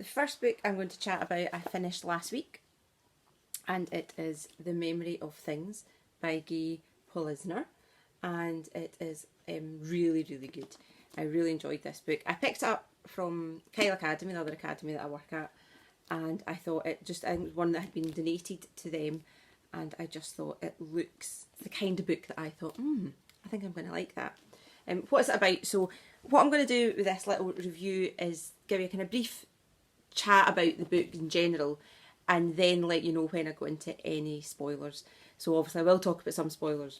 The first book I'm going to chat about I finished last week, and it is The Memory of Things by Gae Polisner, and it is really, really good. I really enjoyed this book. I picked it up from Kyle Academy, the other academy that I work at, and I thought I think it was one that had been donated to them, and I just thought it looks the kind of book that I thought, I think I'm going to like that. What is it about? So what I'm going to do with this little review is give you a kind of brief chat about the book in general, and then let you know when I go into any spoilers. So obviously I will talk about some spoilers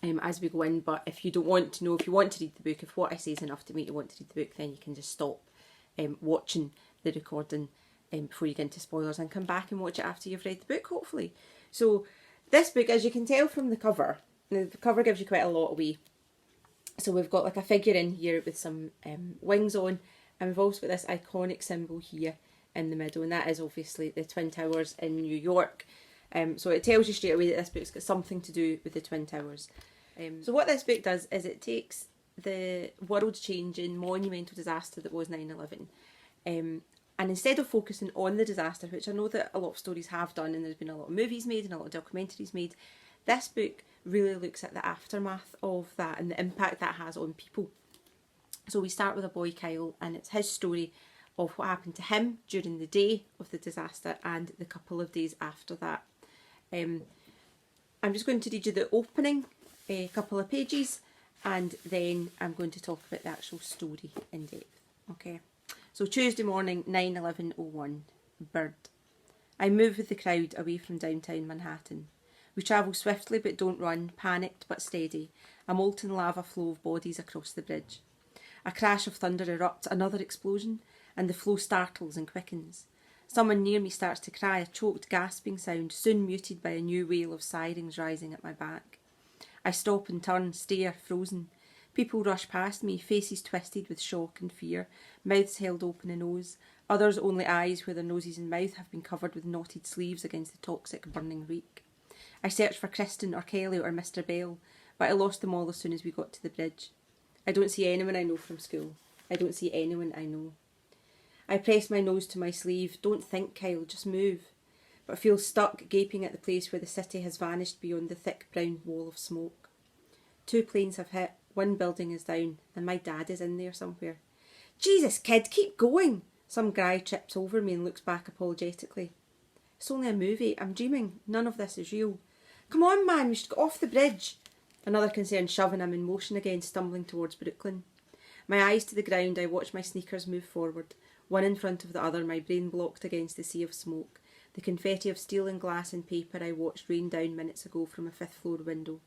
as we go in, but if you don't want to know, if you want to read the book, if what I say is enough to make you want to read the book, then you can just stop watching the recording before you get into spoilers and come back and watch it after you've read the book, hopefully. So this book, as you can tell from the cover gives you quite a lot away. So we've got like a figure in here with some wings on, and we've also got this iconic symbol here in the middle, and that is obviously the Twin Towers in New York. So it tells you straight away that this book's got something to do with the Twin Towers. So what this book does is it takes the world-changing monumental disaster that was 9/11, and instead of focusing on the disaster, which I know that a lot of stories have done, and there's been a lot of movies made and a lot of documentaries made, this book really looks at the aftermath of that and the impact that has on people. So we start with a boy, Kyle, and it's his story of what happened to him during the day of the disaster and the couple of days after that. I'm just going to read you the opening couple of pages, and then I'm going to talk about the actual story in depth. Okay, so Tuesday morning, 9/11/01, Bird. I move with the crowd away from downtown Manhattan. We travel swiftly but don't run, panicked but steady, a molten lava flow of bodies across the bridge. A crash of thunder erupts, another explosion, and the flow startles and quickens. Someone near me starts to cry, a choked, gasping sound, soon muted by a new wail of sirens rising at my back. I stop and turn, stare, frozen. People rush past me, faces twisted with shock and fear, mouths held open in O's, others only eyes where their noses and mouth have been covered with knotted sleeves against the toxic burning reek. I searched for Kristen or Kelly or Mr. Bell, but I lost them all as soon as we got to the bridge. I don't see anyone I know from school. I don't see anyone I know. I press my nose to my sleeve. Don't think, Kyle, just move. But feel stuck, gaping at the place where the city has vanished beyond the thick brown wall of smoke. 2 planes have hit, 1 building is down, and my dad is in there somewhere. Jesus, kid, keep going! Some guy trips over me and looks back apologetically. It's only a movie. I'm dreaming. None of this is real. Come on, man, we should get off the bridge. Another concerned shove and I'm in motion again, stumbling towards Brooklyn. My eyes to the ground, I watch my sneakers move forward, one in front of the other, my brain blocked against the sea of smoke. The confetti of steel and glass and paper I watched rain down minutes ago from a 5th floor window.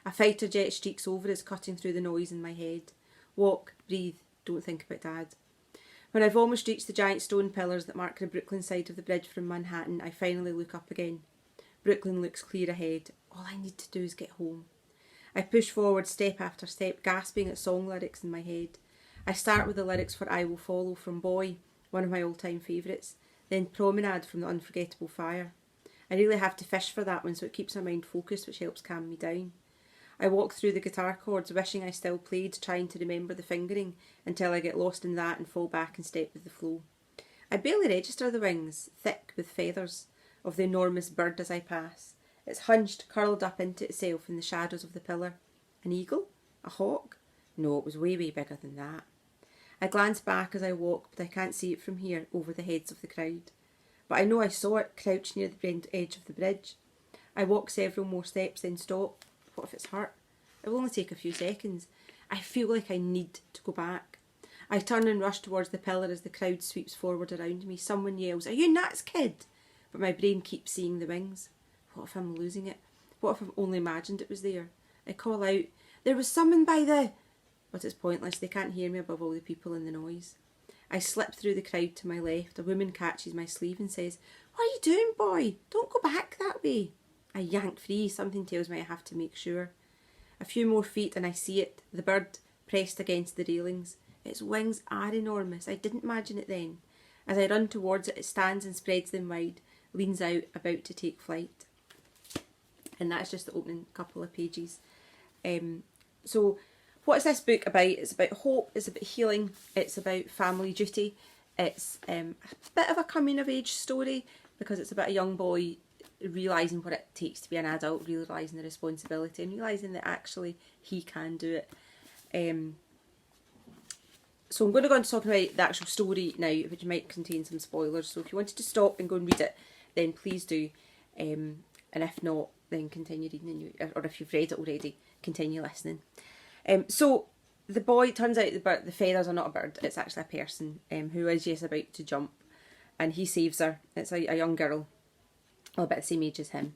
A fighter jet streaks over us, cutting through the noise in my head. Walk, breathe, don't think about Dad. When I've almost reached the giant stone pillars that mark the Brooklyn side of the bridge from Manhattan, I finally look up again. Brooklyn looks clear ahead. All I need to do is get home. I push forward step after step, gasping at song lyrics in my head. I start with the lyrics for I Will Follow from Boy, one of my all-time favourites, then Promenade from The Unforgettable Fire. I really have to fish for that one so it keeps my mind focused, which helps calm me down. I walk through the guitar chords, wishing I still played, trying to remember the fingering, until I get lost in that and fall back and step with the flow. I barely register the wings, thick with feathers, of the enormous bird as I pass. It's hunched, curled up into itself in the shadows of the pillar. An eagle? A hawk? No, it was way, way bigger than that. I glance back as I walk, but I can't see it from here, over the heads of the crowd. But I know I saw it, crouched near the edge of the bridge. I walk several more steps, then stop. What if it's hurt? It will only take a few seconds. I feel like I need to go back. I turn and rush towards the pillar as the crowd sweeps forward around me. Someone yells, "Are you nuts, kid?" But my brain keeps seeing the wings. What if I'm losing it? What if I've only imagined it was there? I call out, "There was someone by the..." But it's pointless, they can't hear me above all the people and the noise. I slip through the crowd to my left. A woman catches my sleeve and says, "What are you doing, boy? Don't go back that way." I yank free. Something tells me I have to make sure. A few more feet and I see it, the bird pressed against the railings. Its wings are enormous. I didn't imagine it then. As I run towards it, it stands and spreads them wide, leans out, about to take flight. And that's just the opening couple of pages. So what is this book about? It's about hope, it's about healing, it's about family duty. It's a bit of a coming of age story because it's about a young boy realising what it takes to be an adult, realising the responsibility and realising that actually he can do it. So I'm going to go on to talk about the actual story now, which might contain some spoilers. So if you wanted to stop and go and read it, then please do. And if not, then continue reading, or if you've read it already, continue listening. So the boy, turns out the feathers are not a bird, it's actually a person who is, yes, about to jump. And he saves her. It's a young girl, about the same age as him.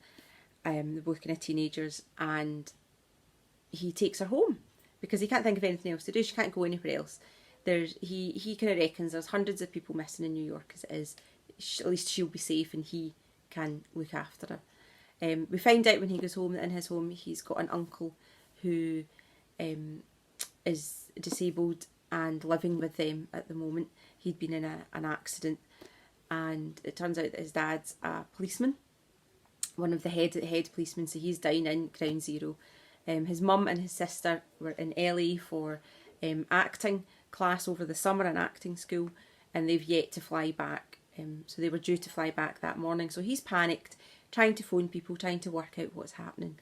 They're both kind of teenagers, and he takes her home because he can't think of anything else to do. She can't go anywhere else. He kind of reckons there's hundreds of people missing in New York as it is. At least she'll be safe and he can look after her. We find out when he goes home that in his home he's got an uncle who is disabled and living with them at the moment. He'd been in an accident, and it turns out that his dad's a policeman, one of the head policemen, so he's down in Ground Zero. His mum and his sister were in LA for acting class over the summer, an acting school, and they've yet to fly back. So they were due to fly back that morning. So he's panicked, trying to phone people, trying to work out what's happening.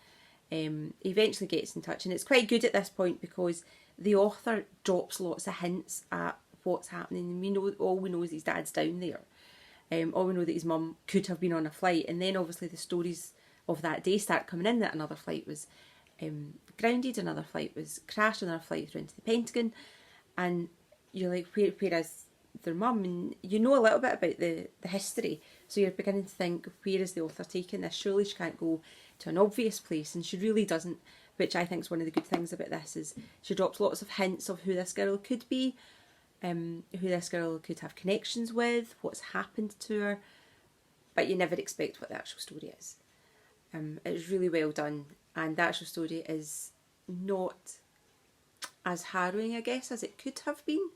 He eventually gets in touch, and it's quite good at this point because the author drops lots of hints at what's happening. And all we know is his dad's down there. All we know that his mum could have been on a flight, and then obviously the stories of that day start coming in that another flight was grounded, another flight was crashed, another flight through into the Pentagon, and you're like, where is their mum? And you know a little bit about the history, so you're beginning to think, where is the author taking this? Surely she can't go to an obvious place, and she really doesn't, which I think is one of the good things about this, is she drops lots of hints of who this girl could be, who this girl could have connections with, what's happened to her, but you never expect what the actual story is. It's really well done, and the actual story is not as harrowing, I guess, as it could have been.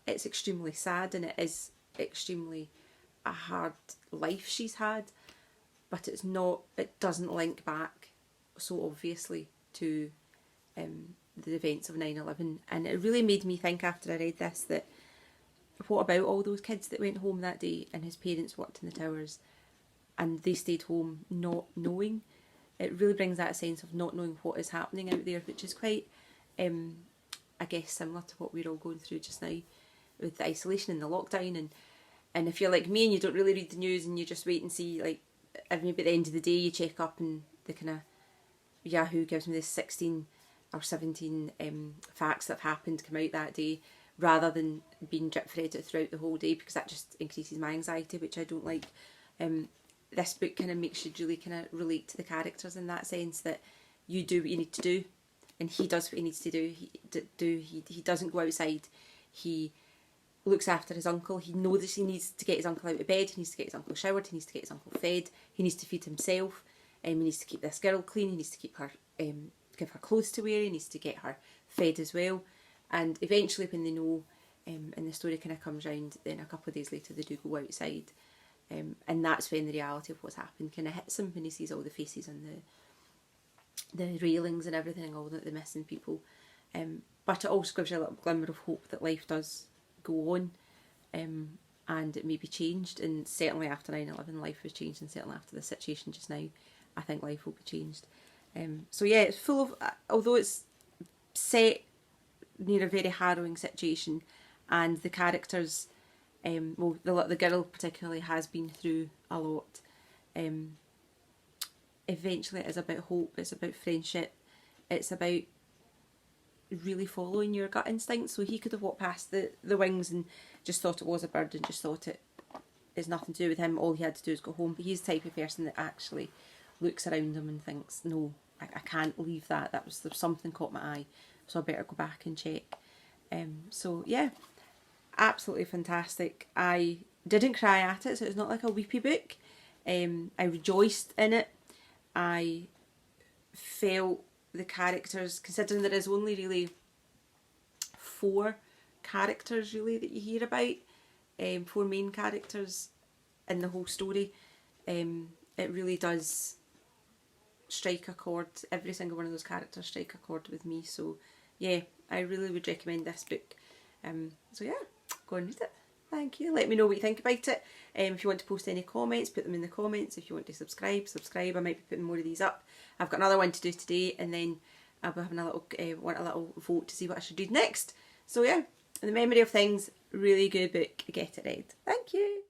It's extremely sad, and it is extremely a hard life she's had, but it doesn't link back so obviously to the events of 9/11, and it really made me think after I read this that what about all those kids that went home that day and his parents worked in the towers and they stayed home not knowing? It really brings that sense of not knowing what is happening out there, which is quite, I guess, similar to what we're all going through just now with the isolation and the lockdown. And if you're like me and you don't really read the news and you just wait and see, like, maybe at the end of the day you check up and the kind of Yahoo gives me this 16 or 17 facts that have happened come out that day, rather than being drip fed it throughout the whole day, because that just increases my anxiety, which I don't like. This book kind of makes you really kind of relate to the characters in that sense, that you do what you need to do, and he does what he needs to do. He doesn't go outside. He looks after his uncle. He knows he needs to get his uncle out of bed. He needs to get his uncle showered. He needs to get his uncle fed. He needs to feed himself. He needs to keep this girl clean. He needs to keep her, give her clothes to wear. He needs to get her fed as well. And eventually, when they know, and the story kind of comes round, then a couple of days later they do go outside, and that's when the reality of what's happened kind of hits him, when he sees all the faces on the railings and everything, all the missing people. But it also gives you a little glimmer of hope that life does go on, and it may be changed. And certainly after 9/11, life was changed, and certainly after the situation just now, I think life will be changed. So yeah, it's full of, although it's set near a very harrowing situation, and the characters, the girl particularly has been through a lot. Eventually, it is about hope. It's about friendship. It's about really following your gut instinct. So he could have walked past the wings and just thought it was a bird and just thought it is nothing to do with him. All he had to do is go home. But he's the type of person that actually looks around him and thinks, no, I can't leave that. There's something caught my eye, so I better go back and check. So yeah, absolutely fantastic. I didn't cry at it, so it's not like a weepy book. I rejoiced in it. I felt the characters, considering there is only really 4 characters really that you hear about, 4 main characters in the whole story. It really does strike a chord. Every single one of those characters strike a chord with me. So yeah, I really would recommend this book. So yeah, go and read it. Thank you. Let me know what you think about it. If you want to post any comments, put them in the comments. If you want to subscribe, subscribe. I might be putting more of these up. I've got another one to do today, and then I'll be having a little vote to see what I should read next. So yeah, In the Memory of Things, really good book. Get it read. Thank you.